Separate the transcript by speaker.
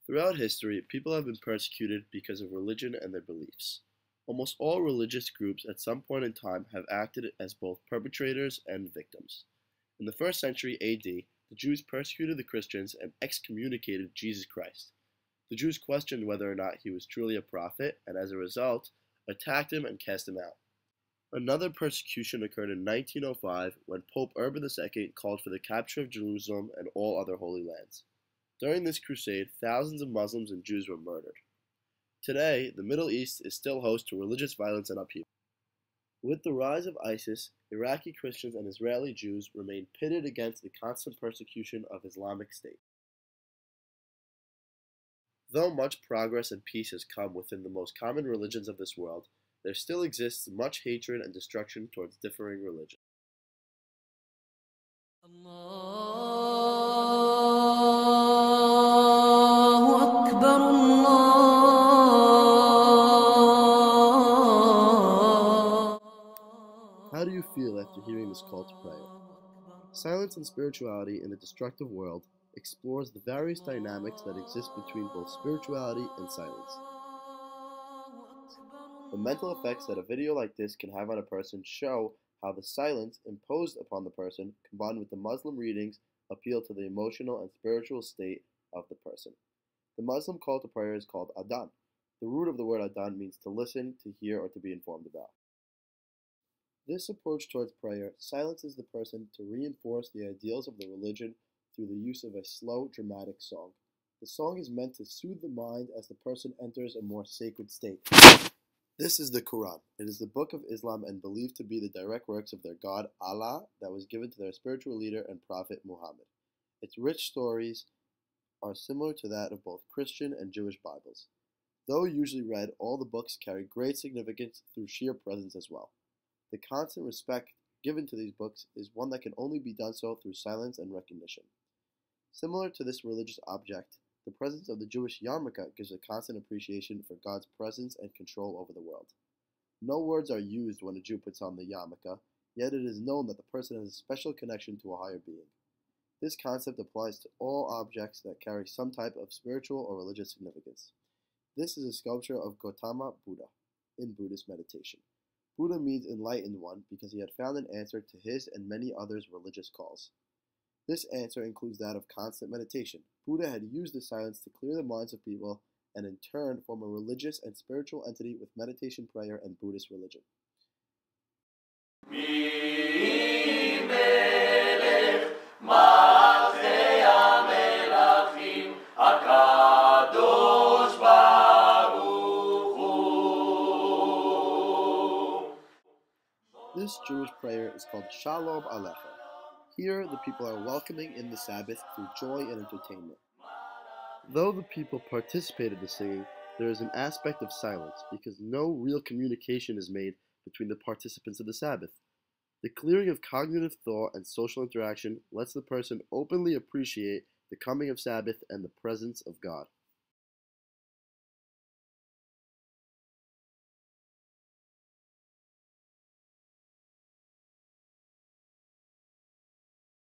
Speaker 1: Throughout history, people have been persecuted because of religion and their beliefs. Almost all religious groups at some point in time have acted as both perpetrators and victims. In the 1st century AD, the Jews persecuted the Christians and excommunicated Jesus Christ. The Jews questioned whether or not he was truly a prophet, and as a result, attacked him and cast him out. Another persecution occurred in 1905 when Pope Urban II called for the capture of Jerusalem and all other holy lands. During this crusade, thousands of Muslims and Jews were murdered. Today, the Middle East is still host to religious violence and upheaval. With the rise of ISIS, Iraqi Christians and Israeli Jews remain pitted against the constant persecution of Islamic State. Though much progress and peace has come within the most common religions of this world, there still exists much hatred and destruction towards differing religions. How do you feel after hearing this call to prayer? Silence and Spirituality in a Destructive World explores the various dynamics that exist between both spirituality and silence. The mental effects that a video like this can have on a person show how the silence imposed upon the person, combined with the Muslim readings, appeal to the emotional and spiritual state of the person. The Muslim call to prayer is called adhan. The root of the word adhan means to listen, to hear, or to be informed about. This approach towards prayer silences the person to reinforce the ideals of the religion through the use of a slow, dramatic song. The song is meant to soothe the mind as the person enters a more sacred state. This is the Quran. It is the book of Islam and believed to be the direct works of their God, Allah, that was given to their spiritual leader and prophet, Muhammad. Its rich stories are similar to that of both Christian and Jewish Bibles. Though usually read, all the books carry great significance through sheer presence as well. The constant respect given to these books is one that can only be done so through silence and recognition. Similar to this religious object, the presence of the Jewish yarmulke gives a constant appreciation for God's presence and control over the world. No words are used when a Jew puts on the yarmulke, yet it is known that the person has a special connection to a higher being. This concept applies to all objects that carry some type of spiritual or religious significance. This is a sculpture of Gautama Buddha in Buddhist meditation. Buddha means enlightened one because he had found an answer to his and many others' religious calls. This answer includes that of constant meditation. Buddha had used the silence to clear the minds of people and in turn form a religious and spiritual entity with meditation, prayer, and Buddhist religion. This Jewish prayer is called Shalom Aleichem. Here, the people are welcoming in the Sabbath through joy and entertainment. Though the people participate in the singing, there is an aspect of silence because no real communication is made between the participants of the Sabbath. The clearing of cognitive thought and social interaction lets the person openly appreciate the coming of Sabbath and the presence of God.